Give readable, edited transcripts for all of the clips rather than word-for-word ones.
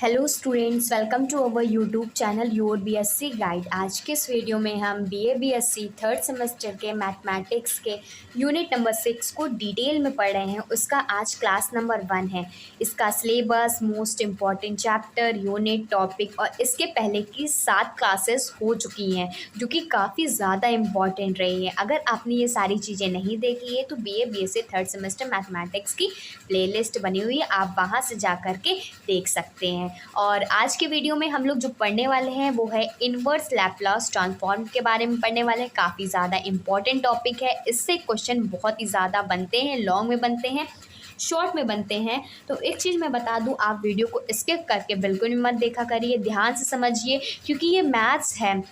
Hello students, welcome to our YouTube channel your BSc guide. आज के इस video में हम बीएससी थर्ड सेमेस्टर के मैथमेटिक्स के यूनिट नंबर 6 को डिटेल में पढ़ रहे हैं। उसका आज क्लास नंबर 1 है। इसका syllabus, most important chapter, unit, topic और इसके पहले की 7 क्लासेस हो चुकी हैं जो कि काफ़ी ज़्यादा इम्पॉर्टेंट रही है। अगर आपने ये सारी चीज़ें नहीं देखी है तो बीएससी थर्ड सेमेस्टर मैथमेटिक्स की प्लेलिस्ट बनी हुई है, आप वहाँ से जा कर के देख सकते हैं। और आज के वीडियो में हम लोग जो पढ़ने वाले हैं वो है इनवर्स लैप्लास ट्रांसफॉर्म के बारे में पढ़ने वाले हैं। काफ़ी ज़्यादा इंपॉर्टेंट टॉपिक है। इससे क्वेश्चन बहुत ही ज़्यादा बनते हैं, लॉन्ग में बनते हैं, शॉर्ट में बनते हैं। तो एक चीज़ मैं बता दूं, आप वीडियो को स्किप करके बिल्कुल भी मत देखा करिए, ध्यान से समझिए, क्योंकि ये मैथ्स है।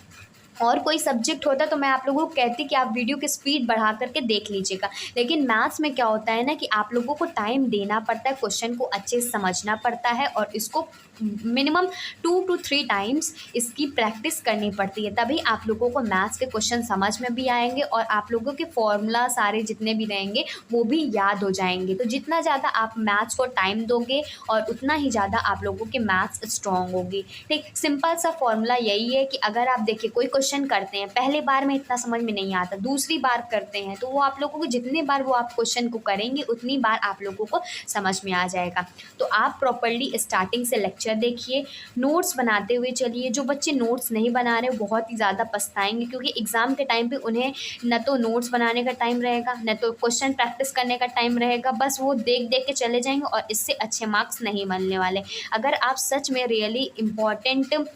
और कोई सब्जेक्ट होता तो मैं आप लोगों को कहती कि आप वीडियो की स्पीड बढ़ा करके देख लीजिएगा, लेकिन मैथ्स में क्या होता है ना कि आप लोगों को टाइम देना पड़ता है, क्वेश्चन को अच्छे से समझना पड़ता है और इसको मिनिमम 2 to 3 टाइम्स इसकी प्रैक्टिस करनी पड़ती है, तभी आप लोगों को मैथ्स के क्वेश्चन समझ में भी आएंगे और आप लोगों के फॉर्मूला सारे जितने भी रहेंगे वो भी याद हो जाएंगे। तो जितना ज़्यादा आप मैथ्स को टाइम दोगे और उतना ही ज़्यादा आप लोगों की मैथ्स स्ट्रॉन्ग होगी। ठीक, सिंपल सा फॉर्मूला यही है कि अगर आप देखिए कोई क्वेश्चन करते हैं, पहले बार में इतना समझ में नहीं आता, दूसरी बार करते हैं तो वो आप लोगों को जितनी बार वो आप क्वेश्चन को करेंगे उतनी बार आप लोगों को समझ में आ जाएगा। तो आप प्रॉपर्ली स्टार्टिंग से लेक्चर देखिए, नोट्स बनाते हुए चलिए। जो बच्चे नोट्स नहीं बना रहे बहुत ही ज़्यादा पछताएंगे, क्योंकि एग्ज़ाम के टाइम पे उन्हें न तो नोट्स बनाने का टाइम रहेगा, न तो क्वेश्चन प्रैक्टिस करने का टाइम रहेगा, बस वो देख देख के चले जाएंगे और इससे अच्छे मार्क्स नहीं मिलने वाले। अगर आप सच में रियली इम्पॉर्टेंट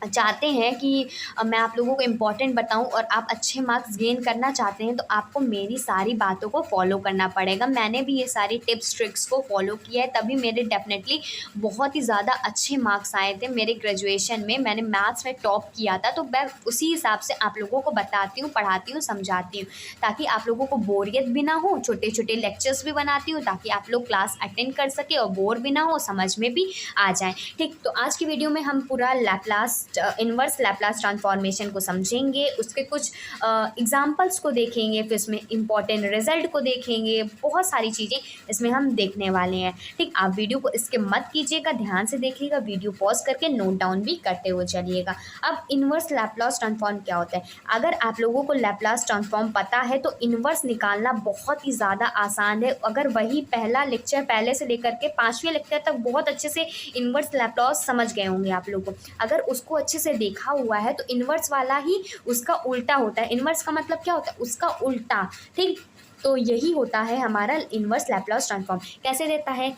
चाहते हैं कि मैं आप लोगों को इम्पॉर्टेंट बताऊं और आप अच्छे मार्क्स गेन करना चाहते हैं तो आपको मेरी सारी बातों को फॉलो करना पड़ेगा। मैंने भी ये सारी टिप्स ट्रिक्स को फॉलो किया है, तभी मेरे डेफिनेटली बहुत ही ज़्यादा अच्छे मार्क्स आए थे। मेरे ग्रेजुएशन में मैंने मैथ्स में टॉप किया था, तो मैं उसी हिसाब से आप लोगों को बताती हूँ, पढ़ाती हूँ, समझाती हूँ, ताकि आप लोगों को बोरियत भी ना हो। छोटे छोटे लेक्चर्स भी बनाती हूँ ताकि आप लोग क्लास अटेंड कर सके और बोर भी ना हो, समझ में भी आ जाए। ठीक, तो आज की वीडियो में हम पूरा लैप्लास इनवर्स लैप्लास ट्रांसफॉर्मेशन को समझेंगे, उसके कुछ एग्जांपल्स को देखेंगे, फिर इसमें इंपॉर्टेंट रिजल्ट को देखेंगे, बहुत सारी चीज़ें इसमें हम देखने वाले हैं। ठीक, आप वीडियो को इसके मत कीजिएगा, ध्यान से देखिएगा, वीडियो पॉज करके नोट डाउन भी करते हुए चलिएगा। अब इनवर्स लैप्लास ट्रांसफॉर्म क्या होता है? अगर आप लोगों को लैप्लास ट्रांसफॉर्म पता है तो इनवर्स निकालना बहुत ही ज़्यादा आसान है। अगर वही पहला लेक्चर पहले से लेकर के 5वें लेक्चर तक बहुत अच्छे से इनवर्स लैप्लास समझ गए होंगे आप लोगों को, अगर उसको अच्छे से देखा हुआ है तो इनवर्स वाला ही उसका उल्टा होता है। इनवर्स का मतलब क्या होता है? उसका उल्टा। ठीक, तो यही होता है हमारा इनवर्स लैप्लास ट्रांसफॉर्म। कैसे देता है?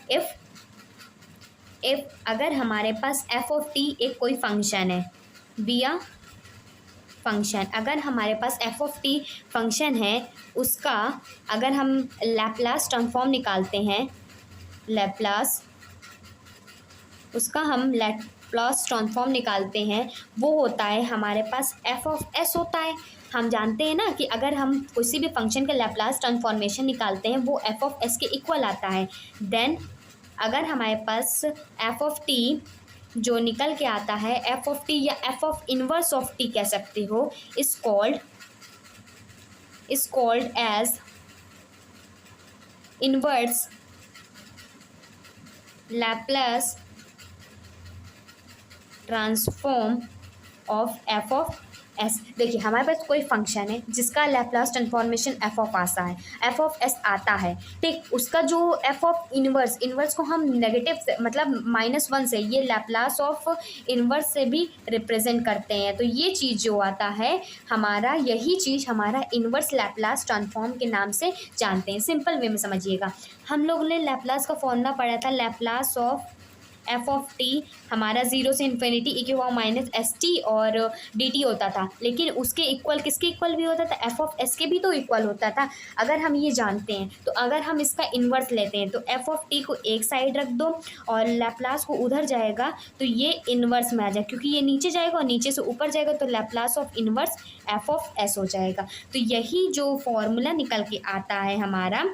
इफ अगर हमारे पास एफ ऑफ टी एक कोई फंक्शन है, बिया फंक्शन, अगर हमारे पास एफ ऑफ टी फंक्शन है, उसका अगर हम लैप्लास ट्रांसफॉर्म निकालते हैं, लैप्लास उसका हम लैप्लास ट्रांसफॉर्म निकालते हैं, वो होता है हमारे पास एफ ऑफ एस होता है। हम जानते हैं ना कि अगर हम किसी भी फंक्शन का लैप्लास ट्रांसफॉर्मेशन निकालते हैं वो एफ ऑफ एस के इक्वल आता है। देन अगर हमारे पास एफ ऑफ टी जो निकल के आता है, एफ ऑफ टी या F of inverse of T कह सकते हो, is called as inverse Laplace transform of F of S. देखिए हमारे पास कोई फंक्शन है जिसका लैप्लास ट्रांसफॉर्मेशन एफ ऑफ आता है, एफ ऑफ एस आता है। ठीक, उसका जो एफ ऑफ इनवर्स को हम नेगेटिव से मतलब -1 से, ये लैप्लास ऑफ इनवर्स से भी रिप्रेजेंट करते हैं। तो ये चीज़ जो आता है हमारा, यही चीज़ हमारा इनवर्स लैप्लास ट्रांसफॉर्म के नाम से जानते हैं। सिंपल वे में समझिएगा, हम लोग ने लैप्लास का फॉर्मूला पढ़ा था, Laplace of F of T हमारा 0 से इन्फिनिटी ई की पावर माइनस एस टी और डी टी होता था, लेकिन उसके इक्वल किसके इक्वल भी होता था? एफ ऑफ एस के भी तो इक्वल होता था। अगर हम ये जानते हैं तो अगर हम इसका इन्वर्स लेते हैं तो एफ ऑफ टी को एक साइड रख दो और लैप्लास को उधर जाएगा तो ये इन्वर्स में आ जाए, क्योंकि ये नीचे जाएगा और नीचे से ऊपर जाएगा तो Laplace of inverse f of S हो जाएगा। तो यही जो फॉर्मूला निकल के आता है हमारा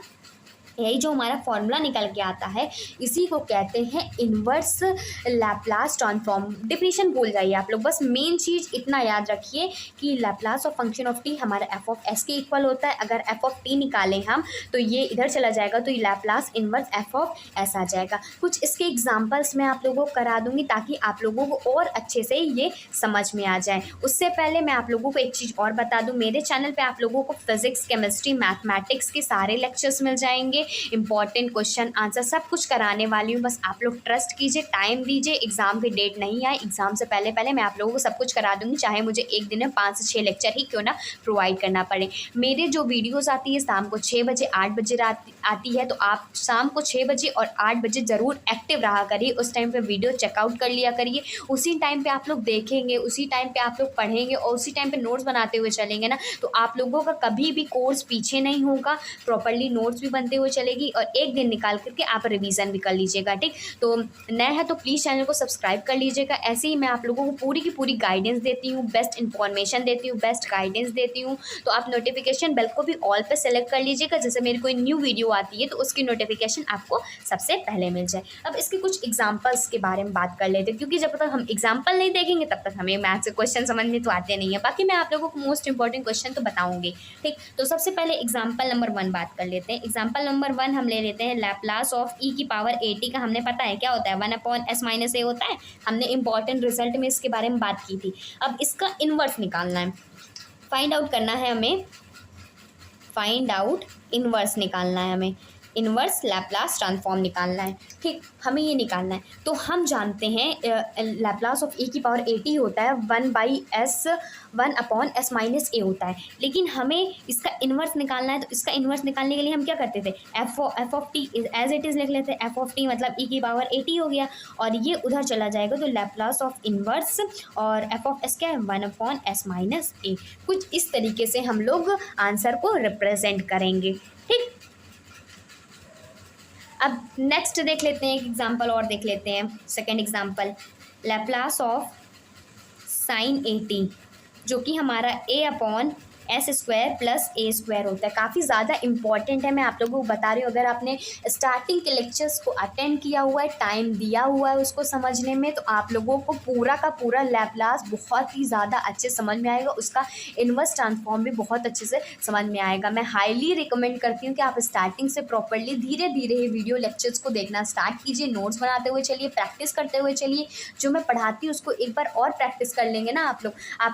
यही जो हमारा फॉर्मूला निकल के आता है इसी को कहते हैं इन्वर्स लैप्लास ट्रांसफॉर्म। डेफिनेशन भूल जाइए आप लोग, बस मेन चीज़ इतना याद रखिए कि Laplace of function of T हमारा एफ ऑफ एस के इक्वल होता है। अगर एफ ऑफ टी निकालें हम तो ये इधर चला जाएगा तो ये Laplace inverse f of s आ जाएगा। कुछ इसके एग्जाम्पल्स मैं आप लोगों को करा दूंगी ताकि आप लोगों को और अच्छे से ये समझ में आ जाए। उससे पहले मैं आप लोगों को एक चीज़ और बता दूँ, मेरे चैनल पर आप लोगों को फिजिक्स, केमिस्ट्री, मैथमेटिक्स के सारे लेक्चर्स मिल जाएंगे। इंपॉर्टेंट क्वेश्चन आंसर सब कुछ कराने वाली हूँ, बस आप लोग ट्रस्ट कीजिए, टाइम दीजिए। एग्जाम की डेट नहीं आए, एग्जाम से पहले पहले मैं आप लोगों को सब कुछ करा दूंगी, चाहे मुझे एक दिन में 5 से 6 लेक्चर ही क्यों ना प्रोवाइड करना पड़े। मेरे जो वीडियोस आती है शाम को 6 बजे 8 बजे आती है, तो आप शाम को 6 बजे और 8 बजे ज़रूर एक्टिव रहा करिए। उस टाइम पे वीडियो चेकआउट कर लिया करिए, उसी टाइम पे आप लोग देखेंगे, उसी टाइम पे आप लोग पढ़ेंगे और उसी टाइम पे नोट्स बनाते हुए चलेंगे ना, तो आप लोगों का कभी भी कोर्स पीछे नहीं होगा। प्रॉपर्ली नोट्स भी बनते हुए चलेगी और एक दिन निकाल करके आप रिवीजन भी कर लीजिएगा। ठीक, तो नया है तो प्लीज़ चैनल को सब्सक्राइब कर लीजिएगा। ऐसे ही मैं आप लोगों को पूरी की पूरी गाइडेंस देती हूँ, बेस्ट इन्फॉर्मेशन देती हूँ, बेस्ट गाइडेंस देती हूँ। तो आप नोटिफिकेशन बेल को भी ऑल पे सेलेक्ट कर लीजिएगा, जैसे मेरी कोई न्यू वीडियो आती है तो उसकी नोटिफिकेशन आपको सबसे पहले मिल जाए। अब इसके कुछ एग्जाम्पल्स के बारे में बात कर लेते हैं, क्योंकि जब तक हम एग्जाम्पल नहीं देखेंगे तब तक हमें मैथ्स के क्वेश्चन समझ में तो आते नहीं है। बाकी मैं आप लोगों को मोस्ट इंपॉर्टेंट क्वेश्चन तो बताऊंगी। ठीक, तो सबसे पहले एग्जाम्पल नंबर 1 बात कर लेते हैं। एग्जाम्पल नंबर 1 हम ले लेते हैं लैप्लास ऑफ ई की पावर at का। हमने पता है क्या होता है, 1/s-a होता है। हमने इंपॉर्टेंट रिजल्ट में इसके बारे में बात की थी। अब इसका इन्वर्स निकालना है, फाइंड आउट करना है हमें, फाइंड आउट इन्वर्स निकालना है हमें, इन्वर्स लैप्लास ट्रांसफॉर्म निकालना है। ठीक, हमें ये निकालना है। तो हम जानते हैं लैप्लास ऑफ ए की पावर at होता है 1/s होता है, लेकिन हमें इसका इन्वर्स निकालना है। तो इसका इन्वर्स निकालने के लिए हम क्या करते थे, F of T as it is लिख लेते हैं। एफ ऑफ टी मतलब ई की पावर at हो गया और ये उधर चला जाएगा तो लैप्लास ऑफ इन्वर्स और एफ ऑफ एस क्या है 1/s-a। कुछ इस तरीके से हम लोग आंसर को रिप्रेजेंट करेंगे। ठीक, अब नेक्स्ट देख लेते हैं, एक एग्जाम्पल और देख लेते हैं। Second example, Laplace of sine at, जो कि हमारा a/s² प्लस a² होता है। काफ़ी ज़्यादा इंपॉर्टेंट है, मैं आप लोगों को बता रही हूँ। अगर आपने स्टार्टिंग के लेक्चर्स को अटेंड किया हुआ है, टाइम दिया हुआ है उसको समझने में, तो आप लोगों को पूरा का पूरा लैप्लास बहुत ही ज़्यादा अच्छे समझ में आएगा। उसका इन्वर्स ट्रांसफॉर्म भी बहुत अच्छे से समझ में आएगा। मैं हाईली रिकमेंड करती हूँ कि आप स्टार्टिंग से प्रॉपरली धीरे धीरे ही वीडियो लेक्चर्स को देखना स्टार्ट कीजिए, नोट्स बनाते हुए चलिए, प्रैक्टिस करते हुए चलिए। जो मैं पढ़ाती हूँ उसको एक बार और प्रैक्टिस कर लेंगे ना आप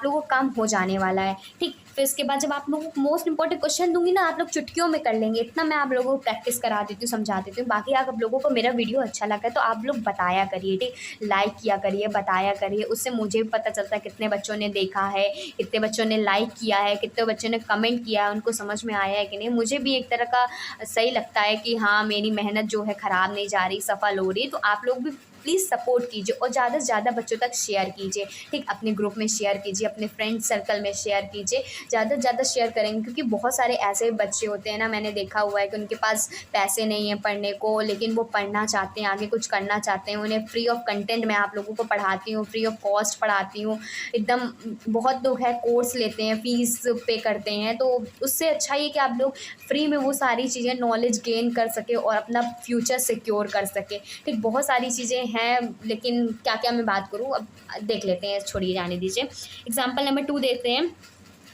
लोगों को काम हो जाने वाला है। ठीक, फिर इसके बाद जब आप लोगों को मोस्ट इंपॉर्टेंट क्वेश्चन दूंगी ना, आप लोग चुटकियों में कर लेंगे। इतना मैं आप लोगों को प्रैक्टिस करा देती हूँ, समझा देती हूँ। बाकी आप लोगों को मेरा वीडियो अच्छा लगा है तो आप लोग बताया करिए, ठीक, लाइक किया करिए, बताया करिए। उससे मुझे भी पता चलता है कितने बच्चों ने देखा है, कितने बच्चों ने लाइक किया है, कितने बच्चों ने कमेंट किया है, उनको समझ में आया है कि नहीं। मुझे भी एक तरह का सही लगता है कि हाँ, मेरी मेहनत जो है ख़राब नहीं जा रही, सफल हो रही है। तो आप लोग भी प्लीज़ सपोर्ट कीजिए और ज़्यादा से ज़्यादा बच्चों तक शेयर कीजिए। ठीक, अपने ग्रुप में शेयर कीजिए, अपने फ्रेंड सर्कल में शेयर कीजिए, ज़्यादा से ज़्यादा शेयर करेंगे। क्योंकि बहुत सारे ऐसे बच्चे होते हैं ना, मैंने देखा हुआ है कि उनके पास पैसे नहीं हैं पढ़ने को, लेकिन वो पढ़ना चाहते हैं, आगे कुछ करना चाहते हैं। उन्हें फ्री ऑफ कंटेंट मैं आप लोगों को पढ़ाती हूँ, फ्री ऑफ कॉस्ट पढ़ाती हूँ एकदम। बहुत लोग हैं कोर्स लेते हैं, फ़ीस पे करते हैं, तो उससे अच्छा ये कि आप लोग फ्री में वो सारी चीज़ें नॉलेज गेन कर सके और अपना फ्यूचर सिक्योर कर सके। ठीक, बहुत सारी चीज़ें हैं, लेकिन क्या क्या मैं बात करूँ, अब देख लेते हैं, छोड़िए, जाने दीजिए। एग्जाम्पल नंबर 2 देते हैं।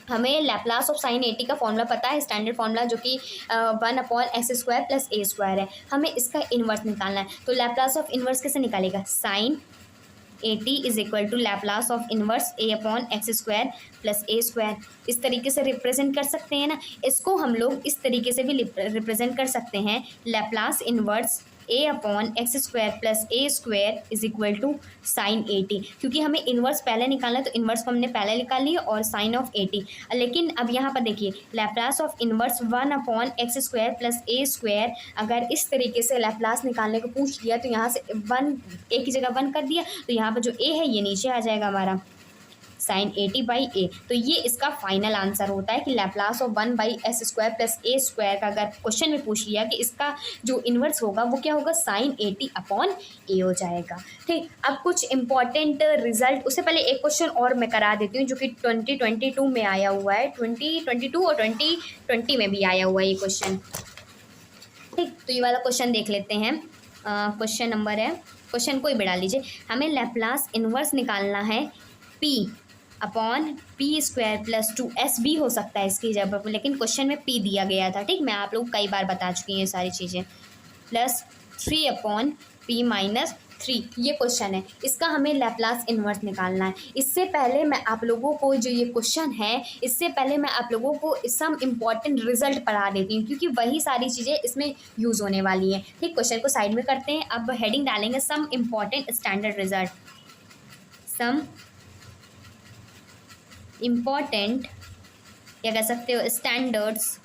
हमें लैप्लास ऑफ साइन at का फॉर्मूला पता है, स्टैंडर्ड फॉर्मूला, जो कि 1/s² प्लस a² है। हमें इसका इन्वर्स निकालना है। तो लैप्लास ऑफ इन्वर्स कैसे निकालेगा, sine at is equal to Laplace of inverse a/x² plus a²। इस तरीके से रिप्रेजेंट कर सकते हैं ना। इसको हम लोग इस तरीके से भी रिप्रेजेंट कर सकते हैं, Laplace inverse a/x² plus a² is equal to sine at। क्योंकि हमें इन्वर्स पहले निकालना है तो इन्वर्स को हमने पहले निकाल लिया और साइन ऑफ at। लेकिन अब यहाँ पर देखिए, Laplace of inverse 1/x² plus a², अगर इस तरीके से लैप्लास निकालने को पूछ लिया तो यहाँ से 1 a की जगह 1 कर दिया, तो यहाँ पर जो a है ये नीचे आ जाएगा हमारा साइन at/a। तो ये इसका फाइनल आंसर होता है कि Laplace of 1/s² plus a² का अगर क्वेश्चन में पूछ लिया कि इसका जो इन्वर्स होगा वो क्या होगा, साइन at/a हो जाएगा। ठीक, अब कुछ इंपॉर्टेंट रिजल्ट, उससे पहले एक क्वेश्चन और मैं करा देती हूँ जो कि 2022 में आया हुआ है, 2022 और 2020 में भी आया हुआ है ये क्वेश्चन। ठीक, तो ये वाला क्वेश्चन देख लेते हैं। क्वेश्चन नंबर है, क्वेश्चन कोई भी डाल लीजिए। हमें लैप्लास इन्वर्स निकालना है P upon P square plus 2s भी हो सकता है इसकी जगह पर, लेकिन क्वेश्चन में पी दिया गया था। ठीक, मैं आप लोग कई बार बता चुकी हूँ ये सारी चीज़ें। प्लस 3 अपॉन पी माइनस 3, ये क्वेश्चन है, इसका हमें लैप्लास इन्वर्स निकालना है। इससे पहले मैं आप लोगों को जो ये क्वेश्चन है, इससे पहले मैं आप लोगों को सम इम्पॉर्टेंट रिजल्ट पढ़ा देती हूँ, क्योंकि वही सारी चीज़ें इसमें यूज़ होने वाली हैं। ठीक, क्वेश्चन को साइड में करते हैं। अब हेडिंग डालेंगे some important standard result, some important या कह सकते हो स्टैंडर्ड्स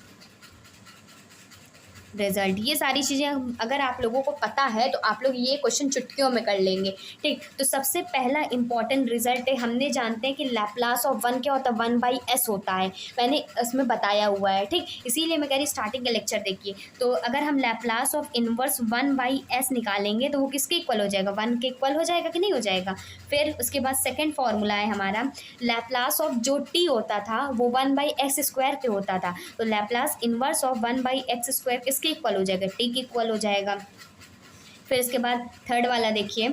रिजल्ट। ये सारी चीज़ें अगर आप लोगों को पता है तो आप लोग ये क्वेश्चन चुटकियों में कर लेंगे। ठीक, तो सबसे पहला इंपॉर्टेंट रिजल्ट है, हमने जानते हैं कि लैप्लास ऑफ 1 क्या होता है, 1/s होता है, मैंने इसमें बताया हुआ है। ठीक, इसीलिए मैं कह रही स्टार्टिंग का लेक्चर देखिए। तो अगर हम लैप्लास ऑफ इनवर्स 1/s निकालेंगे तो वो किसके इक्वल हो जाएगा, 1 के इक्वल हो जाएगा कि नहीं हो जाएगा। फिर उसके बाद सेकेंड फॉर्मूला है हमारा, लैप्लास ऑफ जो t होता था वो 1/x² के होता था, तो लैप्लास इनवर्स ऑफ 1/x² किसके इक्वल हो जाएगा, t के इक्वल हो जाएगा। फिर इसके बाद थर्ड वाला देखिए,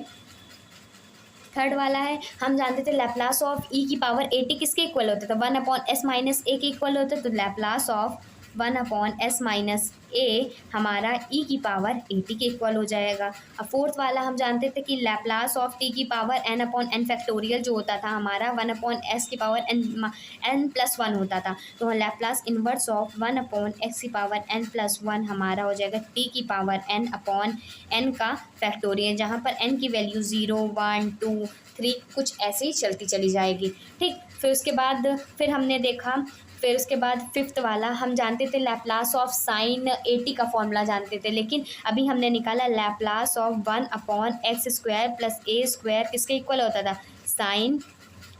थर्ड वाला है, हम जानते थे लैप्लास ऑफ e की पावर at किसके इक्वल होता था, 1/s माइनस a के इक्वल होता है, तो Laplace of 1/s minus a हमारा e की पावर at के इक्वल हो जाएगा। अब फोर्थ वाला हम जानते थे कि लैप्लास ऑफ t की पावर n/n फैक्टोरियल जो होता था हमारा 1/s की पावर n+1 होता था, तो लैप्लास इन्वर्स ऑफ 1/x की पावर n+1 हमारा हो जाएगा t की पावर n/n का फैक्टोरियल, जहाँ पर n की वैल्यू 0 1 2 3 कुछ ऐसे ही चलती चली जाएगी। ठीक, फिर उसके बाद फिर हमने देखा, फिर उसके बाद फिफ्थ वाला हम जानते थे लैप्लास ऑफ साइन at का फॉर्मूला जानते थे, लेकिन अभी हमने निकाला Laplace of 1/x² plus a² किसके इक्वल होता था, साइन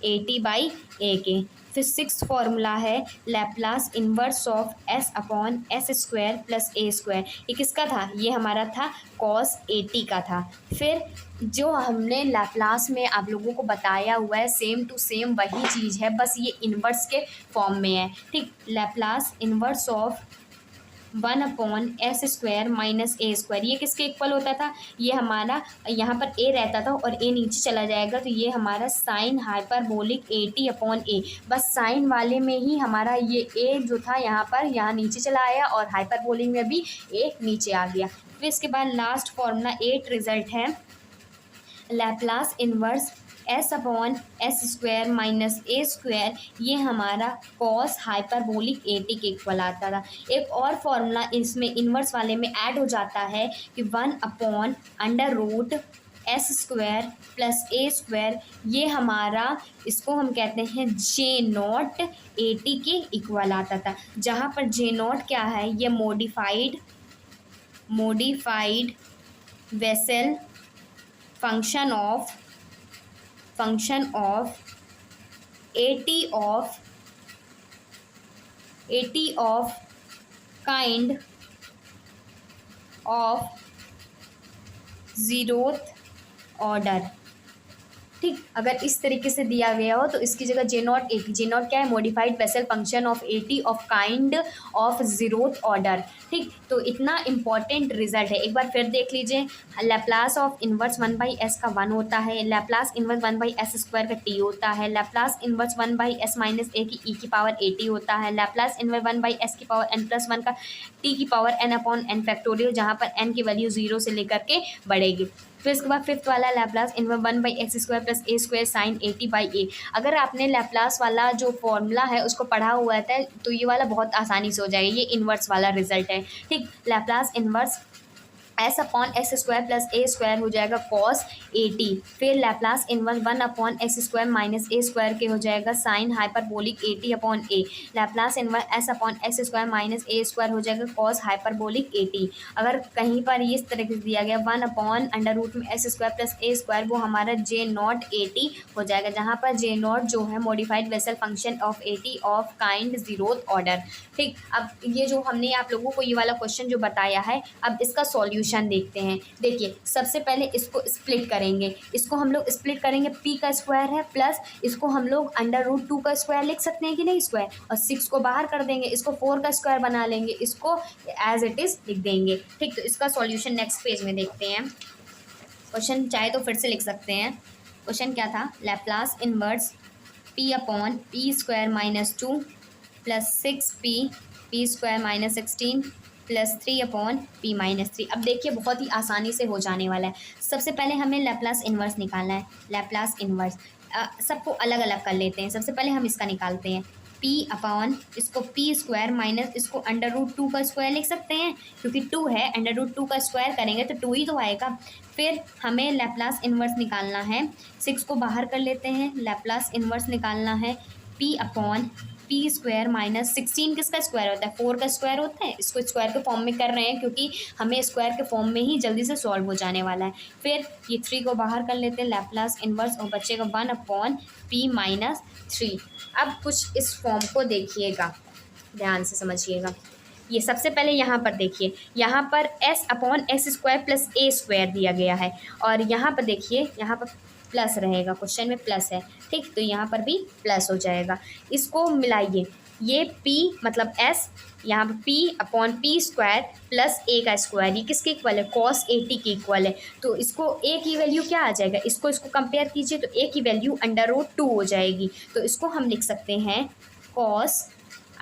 at/a के। फिर सिक्स फॉर्मूला है Laplace inverse of s/s² plus a², ये किसका था, ये हमारा था cos at का था। फिर जो हमने लैप्लास में आप लोगों को बताया हुआ है सेम टू सेम वही चीज़ है, बस ये इन्वर्स के फॉर्म में है। ठीक, Laplace inverse of 1/s² minus a², ये किसके इक्वल होता था, ये हमारा यहाँ पर a रहता था और a नीचे चला जाएगा, तो ये हमारा साइन हाइपरबोलिक at/a, बस साइन वाले में ही हमारा ये a जो था यहाँ नीचे चला आया और हाइपरबोलिक में भी a नीचे आ गया। फिर इसके बाद लास्ट फॉर्मूला 8 रिजल्ट है Laplace inverse s/s² minus a², ये हमारा कॉस हाइपरबोलिक at के इक्वल आता था। एक और फॉर्मूला इसमें इन्वर्स वाले में ऐड हो जाता है कि 1/√s² प्लस a², ये हमारा इसको हम कहते हैं J0 at के इक्वल आता था, जहाँ पर J0 क्या है, ये modified vessel function of at of kind of zeroth order. ठीक, अगर इस तरीके से दिया गया हो तो इसकी जगह J0 at, J0 क्या है, modified Bessel function of at of kind of zeroth order. ठीक, तो इतना इंपॉर्टेंट रिजल्ट है, एक बार फिर देख लीजिए। लैप्लास ऑफ इन्वर्स 1/s का 1 होता है, लैप्लास इन्वर्स 1/s² का t होता है, Laplace inverse 1/s minus a की e की पावर at होता है, लैप्लास इन्वर्स 1/s की पावर n+1 का t की पावर n/n फैक्टोरियल, जहाँ पर n की वैल्यू 0 से लेकर के बढ़ेगी। फिर इसके बाद फिफ्थ वाला Laplace inverse 1/x² plus a² sign at/a। अगर आपने लैप्लास वाला जो फॉर्मूला है उसको पढ़ा हुआ था तो ये वाला बहुत आसानी से हो जाएगा, ये इन्वर्स वाला रिजल्ट है। ठीक, Laplace inverse s/s² plus a² हो जाएगा cos at, फिर Laplace inverse 1/x² minus a² के हो जाएगा sine hyperbolic at/a, Laplace inverse s/s² minus a² हो जाएगा cos हाइपरबोलिक at। अगर कहीं पर इस तरह से दिया गया 1/√s² प्लस a², वो हमारा J0 at हो जाएगा, जहाँ पर J0 जो है modified vessel function of at of kind zeroth order. ठीक, अब ये जो हमने आप लोगों को ये वाला क्वेश्चन जो बताया है, अब इसका सॉल्यूशन सॉल्यूशन देखते हैं। देखिए सबसे पहले इसको स्प्लिट करेंगे, इसको हम लोग स्प्लिट करेंगे, p का स्क्वायर है प्लस इसको हम लोग √2 का स्क्वायर लिख सकते हैं कि नहीं स्क्वायर, और 6 को बाहर कर देंगे, इसको 4 का स्क्वायर बना लेंगे, इसको एज इट इज़ लिख देंगे। ठीक, तो इसका सॉल्यूशन नेक्स्ट पेज में देखते हैं। क्वेश्चन चाहे तो फिर से लिख सकते हैं। क्वेश्चन क्या था, Laplace inverse p upon P square minus 2 plus 6p p square minus 16 plus 3 upon p minus 3। अब देखिए बहुत ही आसानी से हो जाने वाला है। सबसे पहले हमें लैप्लास इन्वर्स निकालना है। लैप्लास इन्वर्स सबको अलग अलग कर लेते हैं। सबसे पहले हम इसका निकालते हैं, p अपॉन इसको p स्क्वायर माइनस इसको √2 का स्क्वायर लिख सकते हैं, क्योंकि 2 है, √2 का स्क्वायर करेंगे तो 2 ही तो आएगा। फिर हमें लैप्लास इन्वर्स निकालना है, 6 को बाहर कर लेते हैं, लैप्लास इन्वर्स निकालना है p upon P square minus 16 किसका स्क्वायर होता है, 4 का स्क्वायर होता है। इसको स्क्वायर के फॉर्म में कर रहे हैं क्योंकि हमें स्क्वायर के फॉर्म में ही जल्दी से सॉल्व हो जाने वाला है। फिर ये 3 को बाहर कर लेते हैं, लैप्लास इन्वर्स, और बचेगा 1 अपॉन p माइनस 3। अब कुछ इस फॉर्म को देखिएगा, ध्यान से समझिएगा। ये सबसे पहले यहाँ पर देखिए, यहाँ पर s upon s square plus a square दिया गया है, और यहाँ पर देखिए यहाँ पर प्लस रहेगा, क्वेश्चन में प्लस है। ठीक, तो यहाँ पर भी प्लस हो जाएगा। इसको मिलाइए, ये p मतलब s, यहाँ पर p upon P square plus a का स्क्वायर, ये किसके इक्वल है, cos 80 के इक्वल है। तो इसको a की वैल्यू क्या आ जाएगा, इसको कंपेयर कीजिए तो a की वैल्यू √2 हो जाएगी। तो इसको हम लिख सकते हैं cos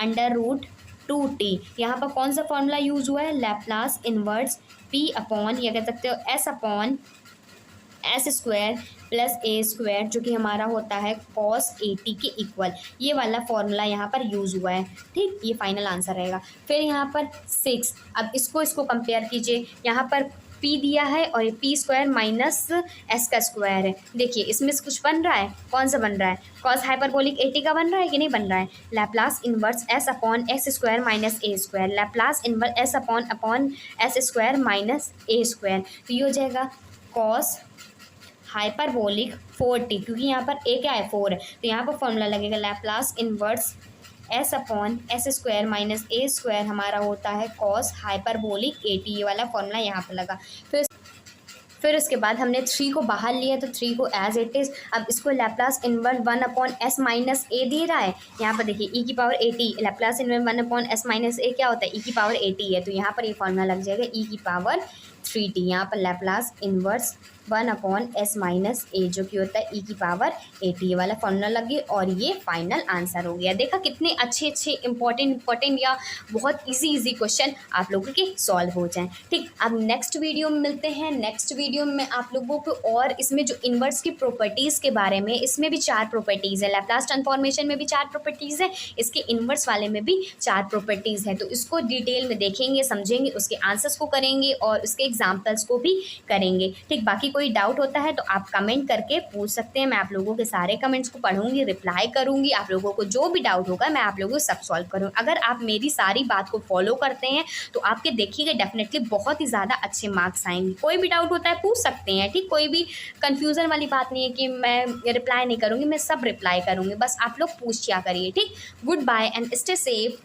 √2t। यहाँ पर कौन सा फॉर्मूला यूज़ हुआ है, लैप्लास इन्वर्स p अपॉन या कह सकते हो s upon s square plus a square, जो कि हमारा होता है cos 80 के इक्वल। ये वाला फॉर्मूला यहाँ पर यूज़ हुआ है। ठीक, ये फाइनल आंसर रहेगा। फिर यहाँ पर 6, अब इसको कंपेयर कीजिए, यहाँ पर p दिया है और ये p स्क्वायर माइनस s का स्क्वायर है। देखिए इसमें से कुछ बन रहा है, कौन सा बन रहा है, cos हाइपरबोलिक 80 का बन रहा है कि नहीं बन रहा है। Laplace inverse s upon s square minus a square, Laplace inverse s upon s square minus a square, तो ये हो जाएगा cos हाइपरबोलिक 4t, क्योंकि यहाँ पर a क्या है, 4 है, तो यहाँ पर फॉर्मूला लगेगा Laplace inverse s upon s square minus a square, हमारा होता है cos हाइपरबोलिक 80। ये वाला फॉर्मूला यहाँ पर लगा। फिर उसके बाद हमने 3 को बाहर लिया तो 3 को एज इट इज़, अब इसको Laplace inverse 1 upon s minus a दे रहा है। यहाँ पर देखिए e की power 80, Laplace inverse 1 upon s minus a क्या होता है, e की पावर 80 है, तो यहाँ पर ये फॉर्मूला लग जाएगा e की पावर 3t। यहाँ पर Laplace inverse 1 upon s minus a, जो कि होता है e की पावर 80, ये वाला फॉर्मूला लग गया, और ये फाइनल आंसर हो गया। देखा कितने अच्छे इंपॉर्टेंट या बहुत इजी क्वेश्चन आप लोगों के सॉल्व हो जाएं। ठीक, अब नेक्स्ट वीडियो में मिलते हैं। नेक्स्ट वीडियो में आप लोगों को और इसमें जो इन्वर्स की प्रॉपर्टीज़ के बारे में, इसमें भी 4 प्रॉपर्टीज़ है, लैप्लास ट्रांसफॉर्मेशन में भी 4 प्रॉपर्टीज़ है, इसके इन्वर्स वाले में भी 4 प्रॉपर्टीज़ है। तो इसको डिटेल में देखेंगे, समझेंगे, उसके आंसर्स को करेंगे और उसके एग्जाम्पल्स को भी करेंगे। ठीक, बाकी कोई डाउट होता है तो आप कमेंट करके पूछ सकते हैं, मैं आप लोगों के सारे कमेंट्स को पढ़ूंगी, रिप्लाई करूंगी। आप लोगों को जो भी डाउट होगा मैं आप लोगों को सब सॉल्व करूँगी। अगर आप मेरी सारी बात को फॉलो करते हैं तो आपके देखिएगा डेफिनेटली बहुत ही ज़्यादा अच्छे मार्क्स आएंगे। कोई भी डाउट होता है पूछ सकते हैं। ठीक, कोई भी कन्फ्यूज़न वाली बात नहीं है कि मैं रिप्लाई नहीं करूँगी, मैं सब रिप्लाई करूँगी, बस आप लोग पूछिया करिए। ठीक, good bye and stay safe.